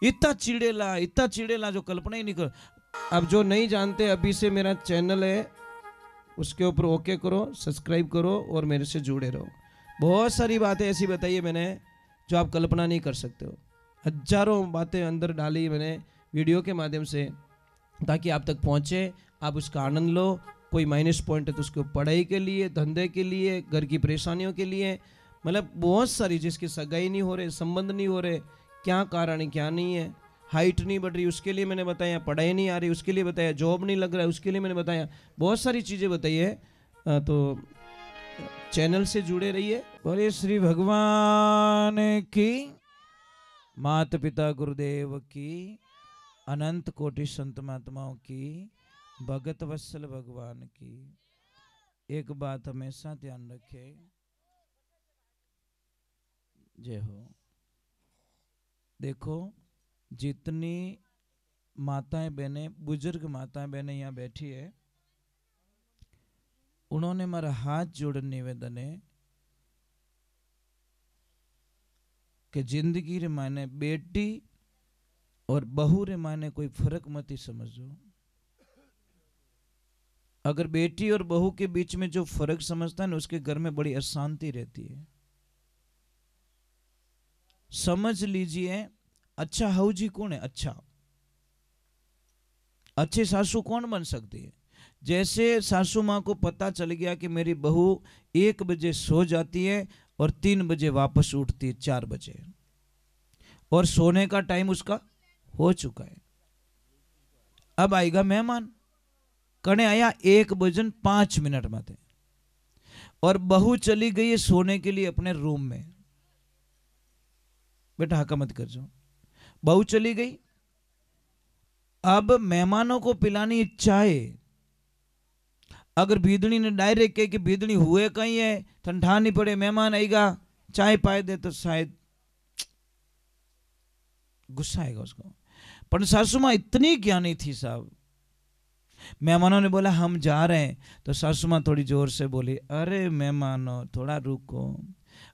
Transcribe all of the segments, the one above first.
इतना चिड़ेला जो कल्पना ही नहीं कर। अब जो नहीं जानते, अभी से मेरा चैनल है, उसके ऊपर ओके करो, सब्सक्राइब करो और मेरे से जुड़े रहो। बहुत सारी बातें ऐसी बताई है मैंने जो आप कल्पना नहीं कर सकते हो। हजारों बातें अंदर डाली मैंने वीडियो के माध्यम से, ताकि आप तक पहुंचे, आप उसका आनंद लो। कोई माइनस पॉइंट है तो उसको पढ़ाई के लिए, धंधे के लिए, घर की परेशानियों के लिए, मतलब बहुत सारी, जिसकी सगाई नहीं हो रहे, संबंध नहीं हो रहे, क्या कारण है क्या नहीं है, हाइट नहीं बढ़ रही उसके लिए मैंने बताया, पढ़ाई नहीं आ रही उसके लिए बताया, जॉब नहीं लग रहा है उसके लिए मैंने बताया, बहुत सारी चीज़ें बताई है। तो चैनल से जुड़े रहिए। बोले श्री भगवान की, माता पिता गुरुदेव की, अनंत कोटि संत महात्माओं की, भगत वत्सल भगवान की। एक बात हमेशा ध्यान रखे, जय हो। देखो, जितनी माताएं बहनें, बुजुर्ग माताएं बहनें यहाँ बैठी है, उन्होंने मेरा हाथ जोड़ निवेदन है कि जिंदगी रे मायने बेटी और बहू रे मायने कोई फर्क मत ही समझो। अगर बेटी और बहू के बीच में जो फर्क समझता है ना, उसके घर में बड़ी अशांति रहती है। समझ लीजिए, अच्छा हाउजी कौन है? अच्छा, अच्छे सासू कौन बन सकती है? जैसे सासू माँ को पता चल गया कि मेरी बहू 1 बजे सो जाती है और 3 बजे वापस उठती है, 4 बजे, और सोने का टाइम उसका हो चुका है। अब आएगा मेहमान, कने आया 1:05 में थे, और बहू चली गई है सोने के लिए अपने रूम में। बेटा हका मत कर जो, बहू चली गई। अब मेहमानों को पिलानी चाय। अगर भीदड़ी ने डायरेक्ट कहे कि भीदड़ी हुए कहीं है, ठंडा नहीं पड़े, मेहमान आएगा, चाय पाए दे, तो शायद गुस्सा आएगा उसको। पर सासू माँ इतनी ज्ञानी थी साहब, मेहमानों ने बोला हम जा रहे हैं, तो सासू माँ थोड़ी जोर से बोली, अरे मेहमानों थोड़ा रुको,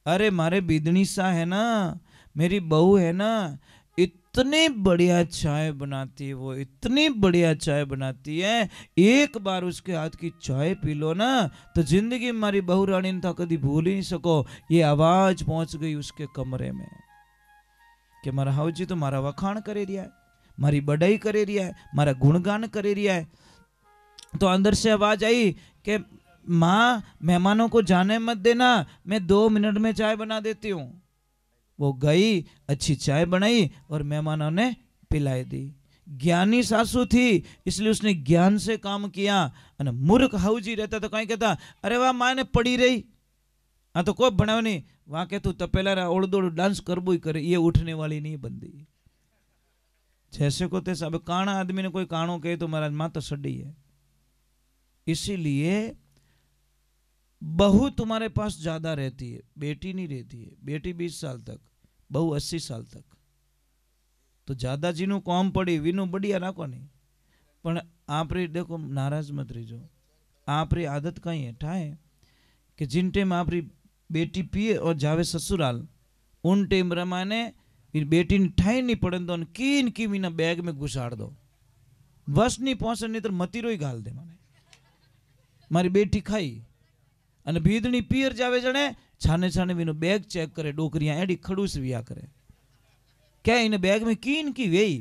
अरे मारे बिदनी सा है ना, मेरी बहू है ना, इतनी बढ़िया चाय बनाती है वो, इतनी बढ़िया चाय बनाती है, एक बार उसके हाथ की चाय पी लो ना तो जिंदगी में मारी बहू रानी ने तो कभी भूल ही नहीं सको। ये आवाज पहुंच गई उसके कमरे में कि मारा हाउजी तो मारा वखाण करे रिया है, मारी बड़ाई करे रिया है, मारा गुणगान करे रिया है। तो अंदर से आवाज आई कि माँ मेहमानों को जाने मत देना, मैं 2 मिनट में चाय बना देती हूँ। वो गई, अच्छी चाय बनाई और मेहमानों ने पिलाई दी। ज्ञानी सासू थी इसलिए उसने ज्ञान से काम किया। और मूर्ख हाउजी रहता तो कहीं कहता, अरे वाह माँ ने पड़ी रही, हाँ तो कोई बनाव नहीं, वहां के तू तपेला ओड़ डांस करबो ही करे, ये उठने वाली नहीं बंदी। जैसे को तैसा, अब काना आदमी ने कोई कानो कहे तो महाराज माँ तो सड़ी है। इसीलिए बहू तुम्हारे पास ज्यादा रहती है, बेटी नहीं रहती है। बेटी 20 साल तक, बहू 80 साल तक। तो ज्यादा जीनू कॉम पड़ी वीनू बढ़िया राखो नहीं। पण आप रे देखो, नाराज मत रहीजो, आप री आदत कहीं है ठाए कि जिन टाइम आप री बेटी पिए और जावे ससुराल, उन टाइम रमाने बेटी ने ठाई नहीं पड़े तो कीन की मीना बैग में घुसाड़ दो, बस नहीं पहुंचे, नहीं तो मतीरो ही गाल दे माने। मारी बेटी खाई અને ભીદણી પિયર જાવે જણે છાને છાને વીનો બેગ ચેક કરે, ડોકરીયા એડી ખડूस विया करे, क्या इन बैग में कीन की वेई,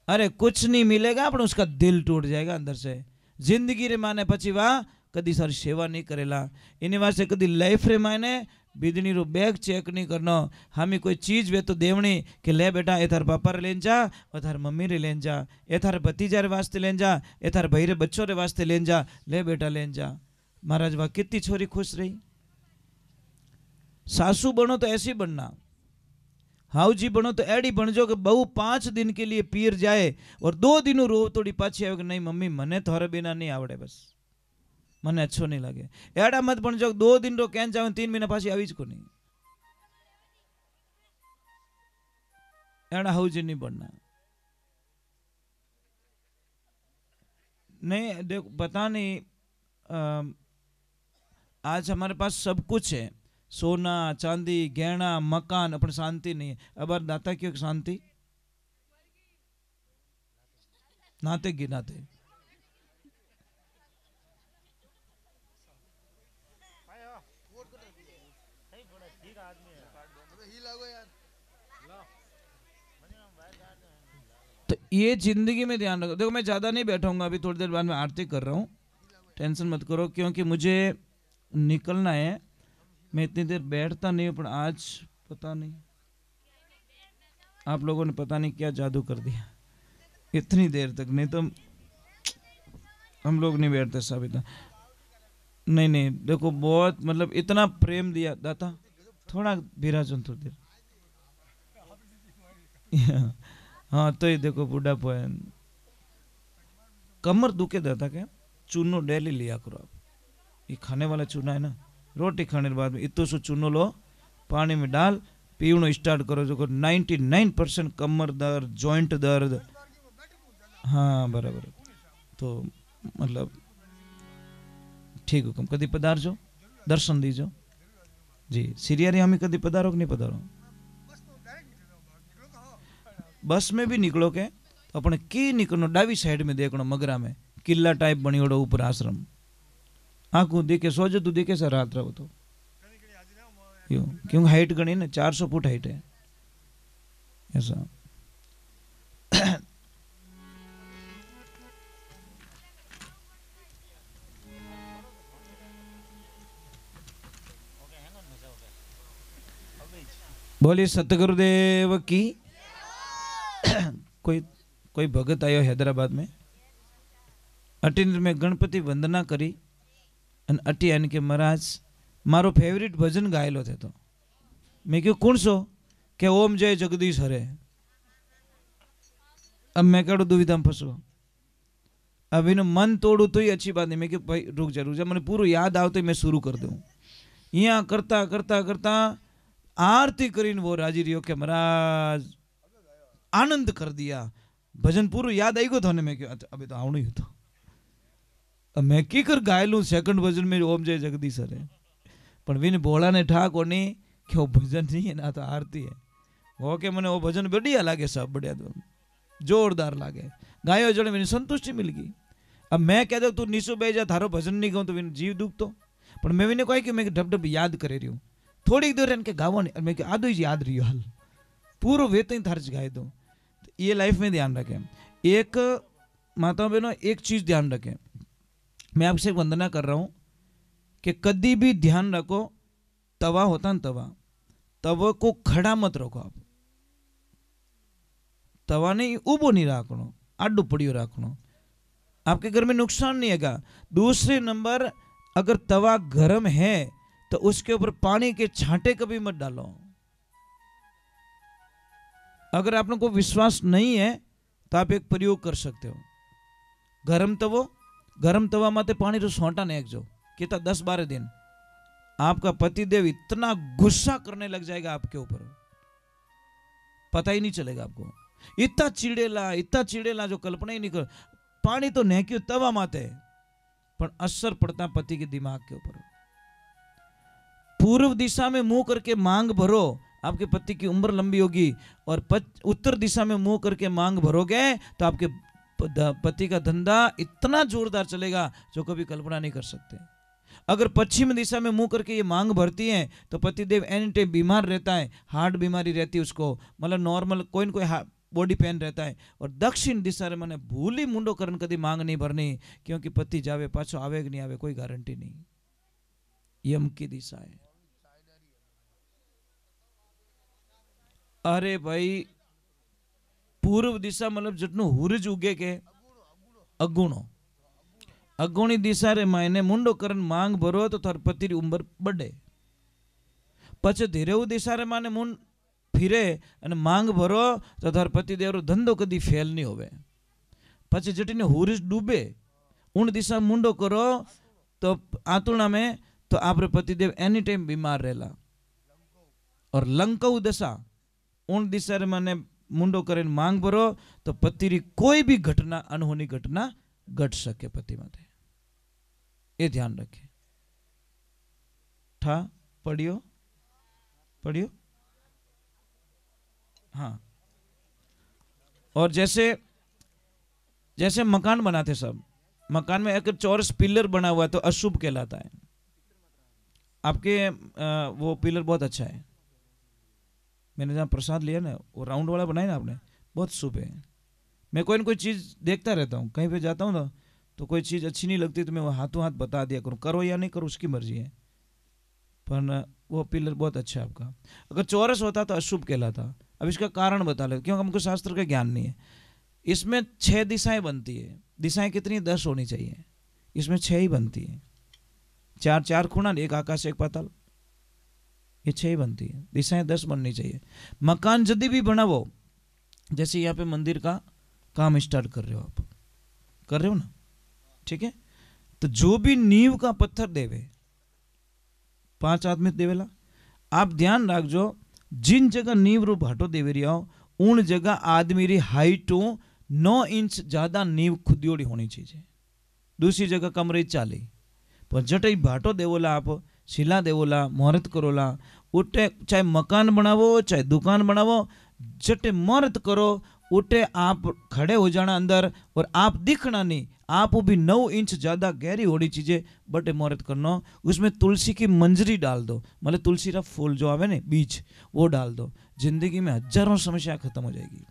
अरे कुछ नहीं मिलेगा पण उसका दिल टूट जाएगा अंदर से। जिंदगी रे माने पछी वाह कदी सारी सेवा नहीं करेला, इनी वास्ते कदी लाइफ रे माने बीदनी रो बैग चेक नहीं करनो। हमें कोई चीज वे तो देवनी कि ले बेटा ए थार पापा रे लेन जा, और थार मम्मी रे लेन जा, ए थार भतीजा रे वास्ते लेन जा, ए थार भाई रे बच्चों रे वास्ते लेन जा, ले बेटा लेन जा। महाराज वाह कितनी छोरी खुश रही। सासू बनो तो ऐसी बनना, हाउजी बनो तो एडी बनजो कि बहू 5 दिन के लिए पीर जाए और 2 दिनों रो तोड़ी पाछी आवे कि नहीं मम्मी मने थोड़े बिना नहीं आवड़े, बस मने अच्छो नहीं लगे। एड़ा मत बनजो 2 दिन रो कैन जावे 3 महीना पाछी आवी ज को नहीं। एड़ा हाउजी नहीं बनना। नहीं देखो, पता नहीं, आज हमारे पास सब कुछ है, सोना चांदी गहना मकान, अपन शांति नहीं है। अब दाता क्यों शांति? नाते गिनाते। तो ये जिंदगी में ध्यान रखो। देखो मैं ज्यादा नहीं बैठाऊंगा, अभी थोड़ी देर बाद मैं आरती कर रहा हूँ, टेंशन मत करो, क्योंकि मुझे निकलना है। मैं इतनी देर बैठता नहीं हूँ, पर आज पता नहीं आप लोगों ने पता नहीं क्या जादू कर दिया इतनी देर तक, नहीं तो हम लोग नहीं बैठते सब इतना। नहीं नहीं देखो, बहुत मतलब इतना प्रेम दिया दाता। थोड़ा विराजन थोड़ी देर। हाँ तो ये देखो बुढ़ापा है, कमर दुखे दाता क्या, चूनो डेली लिया करो आप। ये खाने वाला चूना है ना, रोटी खाने के बाद में इतो सो चूनो लो, पानी में डाल, पीवनो स्टार्ट करो। जो 99% कमर दर्द, जॉइंट दर्द, हाँ बराबर। तो मतलब ठीक हुकम, कदी पधारजो, दर्शन दीजो जी। सिरियारी हमें कदी पधारो कि नहीं पधारो? बस में भी निकलो के तो अपने की निकलो, डावी साइड में देखनो, मगरा में किला टाइप बनियोड़ो ऊपर आश्रम, आंखों देखे सोजो तू देखे सर रात रहो तो क्यों, क्योंकि हाइट गणी ना 400 फुट हाइट है ऐसा। बोलिए सतगुरुदेव की। कोई कोई भगत आयो हैदराबाद में, अटीन में गणपति वंदना करी अन अटी आने के महाराज मारो फेवरेट भजन गायलो थे। तो मैं क्यों कौन सो के ओम जय जगदीश हरे। अब मैं कहो दुविधा में फंसो, अब इन मन तोड़ू तो ही अच्छी बात नहीं। मैं क्यों भाई रुक जा मैंने पूरा याद आओ तो मैं शुरू कर दूं। यहाँ करता करता करता आरती करीन वो राजी रियो के महाराज आनंद कर दिया, भजन पूरा याद आई गो था। मैं क्यों अभी तो आवणु ही तो, अब मैं की कर गायलू सेकंड भजन में ओम जय जगदीश हरे, पर विन बोला ने ठा कोनी कि वो भजन नहीं है ना तो आरती है। वो के मैंने वो भजन बढ़िया लागे, सब बढ़िया तो जोरदार लागे, गायो जड़े मैंने संतुष्टि मिल गई। अब मैं कह दो तू नीसो बह जा, थारो भजन नहीं गाऊं तो विन जीव दुख तो, पर मैं विने कही कि मैं ढब ढब याद करे रही हूँ थोड़ी देर इनके गावो नहीं, मैं आधो ही याद रही हाल पूरा वेत थार्ज गाए दो। ये लाइफ में ध्यान रखें। एक माता बहनों एक चीज ध्यान रखें, मैं आपसे वंदना कर रहा हूं कि कभी भी ध्यान रखो, तवा होता ना तवा, तवा को खड़ा मत रखो आप, तवा नहीं उबो नहीं रखनो, आडू पड़ियो रखनो, आपके घर में नुकसान नहीं है। दूसरे नंबर अगर तवा गर्म है तो उसके ऊपर पानी के छांटे कभी मत डालो। अगर आपने को विश्वास नहीं है तो आप एक प्रयोग कर सकते हो, गरम तवा माते पानी रो सोंटा ने एक जो कितना 10-12 दिन आपका पतिदेव इतना गुस्सा करने लग जाएगा आपके ऊपर, पता ही नहीं चलेगा आपको। इतना चिड़ेला जो कल्पना ही नहीं कर। पानी तो नेक्यो तवा माते, पर असर पड़ता पति के दिमाग के ऊपर। पूर्व दिशा में मुंह करके मांग भरो, आपके पति की उम्र लंबी होगी, और उत्तर दिशा में मुंह करके मांग भरोगे तो आपके पति का धंधा इतना जोरदार चलेगा जो कभी कल्पना नहीं कर सकते। अगर पश्चिम दिशा में मुंह करके ये मांग भरती है तो पतिदेव एनी टाइम बीमार रहता है, हार्ट बीमारी रहती है उसको, मतलब नॉर्मल कोई न कोई बॉडी पेन रहता है। और दक्षिण दिशा रे मैंने भूली मुंडो करन कदी मांग नहीं भरनी, क्योंकि पति जावे पाछो आवे कि नहीं आवे कोई गारंटी नहीं। यम की दिशा है। अरे भाई पूर्व दिशा मतलब जटनो हुरज उगे के अगुणी दिशा रे मायने मुंडो करन मांग भरो तो थार पति री उम्र बढ़े। पछे धीरे दिशा रे माने मुंड फिरे अने मांग भरो तो थार पति देव रो धंधो कदी फेल नहीं होवे। पछे जटीने हुरज डूबे उन दिशा मुंडो करो तो आतुणा में तो आपरे पति देव एनी टाइम बीमार रहेला। और लंकऊ दशा उन दिशा रे माने मुंडो करीने मांग भरो तो पति री कोई भी घटना अनहोनी घटना घट सके पति माते, ये ध्यान रखे। ठा पढ़ियो हाँ। और जैसे जैसे मकान बनाते सब, मकान में अगर चौरस पिलर बना हुआ है तो अशुभ कहलाता है। आपके वो पिलर बहुत अच्छा है, मैंने जहाँ प्रसाद लिया ना वो राउंड वाला बनाया ना आपने, बहुत शुभ है। मैं कोई ना कोई चीज़ देखता रहता हूँ, कहीं पे जाता हूँ ना तो कोई चीज़ अच्छी नहीं लगती तो मैं वो हाथों हाथ बता दिया करूँ, करो या नहीं करो उसकी मर्जी है, पर वो पिलर बहुत अच्छा है आपका। अगर चौरस होता तो अशुभ कहलाता। अब इसका कारण बता लो, क्योंकि हमको शास्त्र का ज्ञान नहीं है। इसमें 6 दिशाएं बनती है, दिशाएं कितनी 10 होनी चाहिए, इसमें 6 ही बनती है। 4 खूणा, एक आकाश एक पाताल, ये 6 ही बनती है, दिशाएं 10 बननी चाहिए। मकान यदि भी बनावो, जैसे यहाँ पे मंदिर का काम स्टार्ट कर रहे हो, आप कर रहे हो ना, ठीक है, तो जो भी नींव का पत्थर देवे 5 आदमी देवेला, आप ध्यान रखो जिन जगह नींव रो भाटो देवे रहा हो उन जगह आदमी री हाइट 9 इंच ज्यादा नींव खुदियोड़ी होनी चाहिए। दूसरी जगह कम रही 40, पर जटे भाटो देवोला, आप शिला देवोला, मुहूर्त करोला, उठे चाहे मकान बनावो चाहे दुकान बनावो, जटे मुहूर्त करो उठे आप खड़े हो जाना अंदर, और आप दिखना नहीं, आप भी 9 इंच ज्यादा गहरी होनी चीजें बटे मुहूर्त करना। उसमें तुलसी की मंजरी डाल दो, मतलब तुलसी का फूल जो आवे ना बीज, वो डाल दो, जिंदगी में हजारों समस्या खत्म हो जाएगी,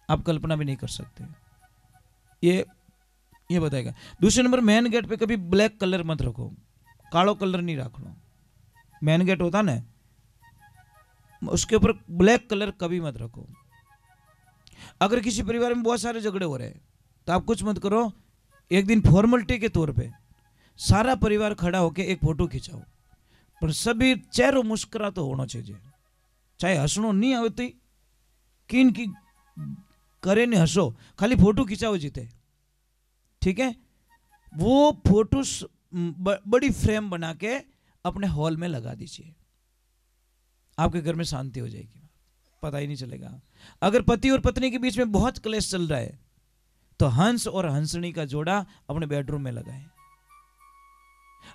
आप कल्पना भी नहीं कर सकते। ये बताएगा। दूसरे नंबर, मेन गेट पे कभी ब्लैक कलर मत रखो, कालो कलर नहीं रखना। मेन गेट होता ना उसके ऊपर ब्लैक कलर कभी मत रखो। अगर किसी परिवार में बहुत सारे झगड़े हो रहे हैं तो आप कुछ मत करो, एक दिन फॉर्मेलिटी के तौर पे सारा परिवार खड़ा होके एक फोटो खिंचाओ, पर सभी चेहरों मुस्कुरा तो होना चाहिए, चाहे हंसनो नहीं आवती किन की करे नहीं हंसो, खाली फोटो खिंचाओ जीते, ठीक है। वो फोटो बड़ी फ्रेम बना के अपने हॉल में लगा दीजिए, आपके घर में शांति हो जाएगी, पता ही नहीं चलेगा। अगर पति और पत्नी के बीच में बहुत क्लेश चल रहा है तो हंस और हंसनी का जोड़ा अपने बेडरूम में लगाएं।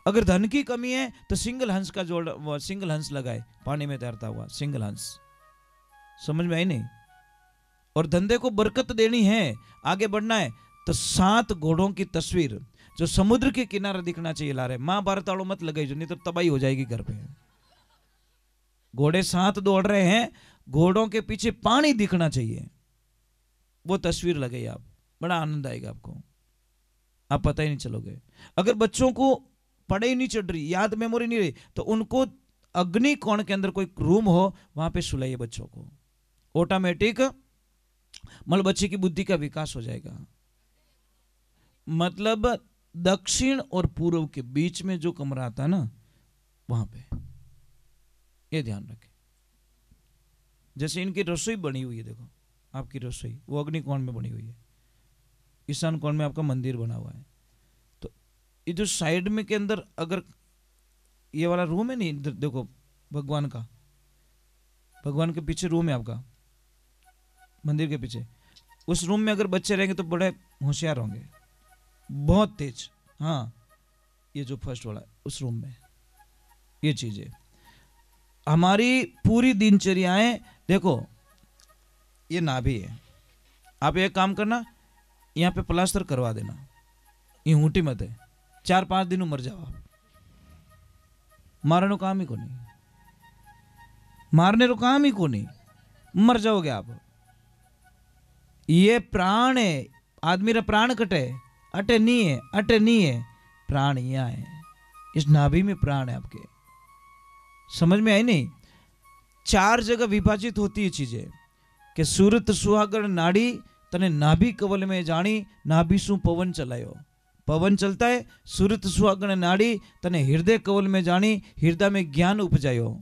अगर धन की कमी है तो सिंगल हंस का जोड़ा, सिंगल हंस लगाए, पानी में तैरता हुआ सिंगल हंस। समझ में आई नहीं? और धंधे को बरकत देनी है, आगे बढ़ना है, तो 7 घोड़ों की तस्वीर जो समुद्र के किनारे दिखना चाहिए ला रहे। महाभारत वालों मत लगाई जो, नहीं तो तबाही हो जाएगी घर पे। घोड़े 7 दौड़ रहे हैं, घोड़ों के पीछे पानी दिखना चाहिए, वो तस्वीर लगाई आप, बड़ा आनंद आएगा आपको, आप पता ही नहीं चलोगे। अगर बच्चों को पढ़ाई नहीं चढ़ रही, याद मेमोरी नहीं रही, तो उनको अग्नि कोण के अंदर कोई रूम हो वहां पे सुलाइए बच्चों को, ऑटोमेटिक मतलब बच्चे की बुद्धि का विकास हो जाएगा। मतलब दक्षिण और पूर्व के बीच में जो कमरा आता है ना वहां पे, ये ध्यान रखें। जैसे इनकी रसोई बनी हुई है, देखो आपकी रसोई वो अग्नि कोण में बनी हुई है, ईशान कोण में आपका मंदिर बना हुआ है, तो ये जो साइड में के अंदर अगर ये वाला रूम है नहीं, इधर देखो भगवान का, भगवान के पीछे रूम है आपका मंदिर के पीछे, उस रूम में अगर बच्चे रहेंगे तो बड़े होशियार होंगे, बहुत तेज। हाँ, ये जो फर्स्ट वाला उस रूम में, ये चीज है। हमारी पूरी दिनचर्याएं देखो, ये नाभि है, आप एक काम करना, यहाँ पे प्लास्टर करवा देना, ये ऊँटी मत है, 4-5 दिन मर जाओ आप, मारने को काम ही को नहीं, मारने को काम ही को नहीं, मर जाओगे आप। ये प्राण है, आदमी रा प्राण कटे, अटे नहीं है, अटे नहीं है, प्राण यहाँ है, इस नाभि में प्राण है आपके। समझ में आई नहीं? 4 जगह विभाजित होती है चीजें कि सूरत सुहागण नाड़ी तने नाभि कवल में जानी, नाभि सु पवन चलायो, पवन चलता है, सूरत सुहागण नाड़ी तने हृदय कवल में जानी, हृदय में ज्ञान उपजायो,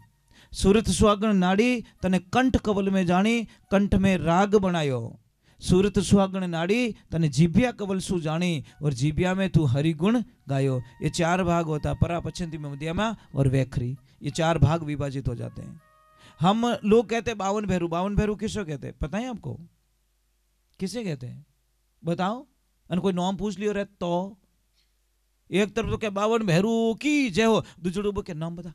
सूरत सुहागण नाड़ी तने कंठ कवल में जानी, कंठ में राग बनायो, सूरत सुहागण नाड़ी तने जीभिया कवल सु जानी, और जीभिया में तू हरिगुण गायो। ये 4 भाग होता, परा पछंती में मध्यमा और वैखरी, ये 4 भाग विभाजित हो जाते हैं। हम लोग कहते हैं 52 भैरू, 52 भैरू किसको कहते हैं पता है आपको? किसे कहते हैं बताओ? अन कोई नाम पूछ लियो रे तो एक तरफ तो क्या 52 भैरू की जय हो, दूसरे के नाम बता,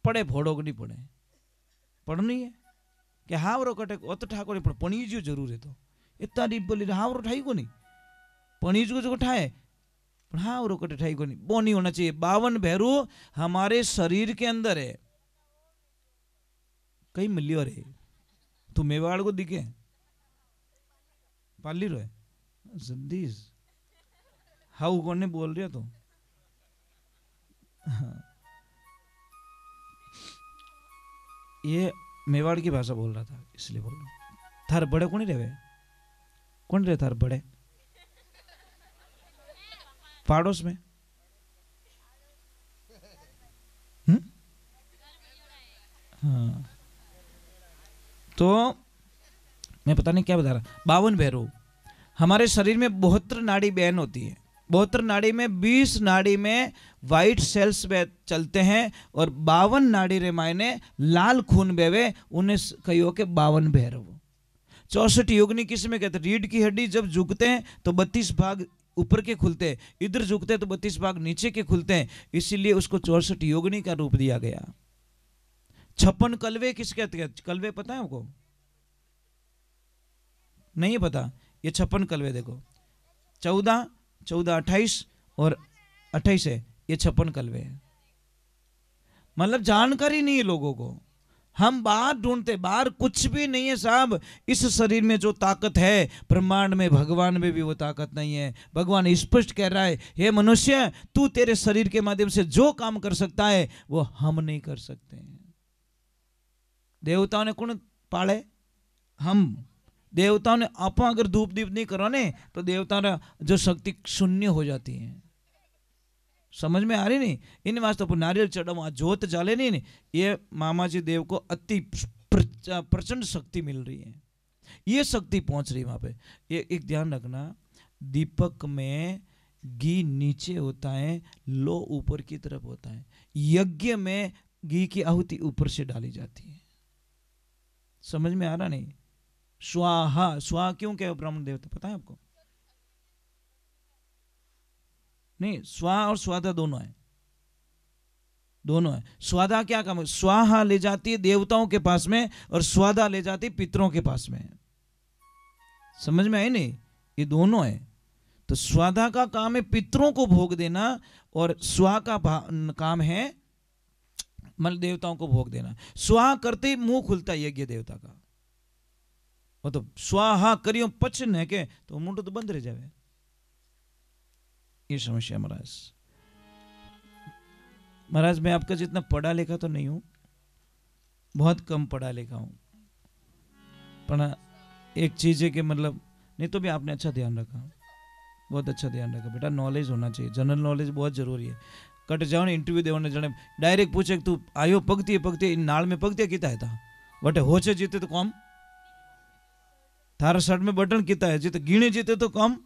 पढ़े फोड़ो नहीं पढ़े, पढ़नी है कि हाँ वो कटे तो ठाकुर पणीज्यो जरूर है, तो इतना डी बोली हावरो ठाई को नहीं पणीज को जो ठाए पर हावरो कटे ठाई को नहीं वो नहीं होना चाहिए। 52 भैरू हमारे शरीर के अंदर है। कई मिलियो रे तू मेवाड़ को दिखे पाली रो है जद्दीस हाउ कौन ने बोल रहा तो ये मेवाड़ की भाषा बोल रहा था इसलिए बोल रहा। थार बड़े कौन रहे कौन रहे थार बड़े पाड़ोस में हाँ तो मैं पता नहीं क्या बता रहा। 52 भैरू हमारे शरीर में 72 नाड़ी बहन होती है। 72 नाड़ी में 20 नाड़ी में वाइट सेल्स चलते हैं और 52 नाड़ी रे मायने लाल खून बेवे उन्हें कहियो के 52 भैरव। 64 योगिनी किस में कहते हैं? रीढ़ की हड्डी जब झुकते हैं तो 32 भाग ऊपर के खुलते हैं, इधर झुकते हैं तो 32 भाग नीचे के खुलते हैं, इसीलिए उसको 64 योगिनी का रूप दिया गया। 56 कलवे किस कहते हैं? कलवे पता है आपको? नहीं पता? ये 56 कलवे देखो 14 28 और 28 है, ये 56 कलवे है। मतलब जानकारी नहीं है लोगों को। हम बाहर ढूंढते, बाहर कुछ भी नहीं है साहब। इस शरीर में जो ताकत है ब्रह्मांड में भगवान में भी वो ताकत नहीं है। भगवान स्पष्ट कह रहा है, हे मनुष्य तू तेरे शरीर के माध्यम से जो काम कर सकता है वो हम नहीं कर सकते हैं। देवताओं ने कौन पाले? हम। देवताओं ने आप अगर धूप दीप नहीं करो ने तो देवताओं जो शक्ति शून्य हो जाती है। समझ में आ रही नहीं? इन वास्ते अपन नारियल चढ़ाओ, जोत जाले नहीं, ये मामा जी देव को अति प्रचंड शक्ति मिल रही है। ये शक्ति पहुंच रही है वहां पे। ये एक ध्यान रखना, दीपक में घी नीचे होता है, लो ऊपर की तरफ होता है। यज्ञ में घी की आहुति ऊपर से डाली जाती है। समझ में आ रहा नहीं? स्वाहा, स्वाहा क्यों कहे ब्राह्मण देवता पता है आपको? नहीं, स्वाहा और स्वादा दोनों है, दोनों है। स्वादा क्या काम है? स्वाहा ले जाती है देवताओं के पास में और स्वादा ले जाती है पितरों के पास में। समझ में आई नहीं? ये दोनों है। तो स्वादा का काम है पितरों को भोग देना और स्वा का काम है मतलब देवताओं को भोग देना। स्वाहा करते ही मुंह खुलता है यज्ञ देवता का। वो तो स्वाहा करियो पचन है के तो मुंड तो बंद रह जाए। ये समस्या महाराज। महाराज मैं आपका जितना पढ़ा लिखा तो नहीं हूं, बहुत कम पढ़ा लिखा हूं, पर एक चीज है कि मतलब नहीं तो भी आपने अच्छा ध्यान रखा, बहुत अच्छा ध्यान रखा बेटा। नॉलेज होना चाहिए, जनरल नॉलेज बहुत जरूरी है। कट जाओ ने इंटरव्यू देने जने डायरेक्ट पूछे तू आयो पगती नाल में पगती किता है था बटे होचे जीते तो कम, थारा शर्ट में बटन किता है जीते गिणे जीते तो कम,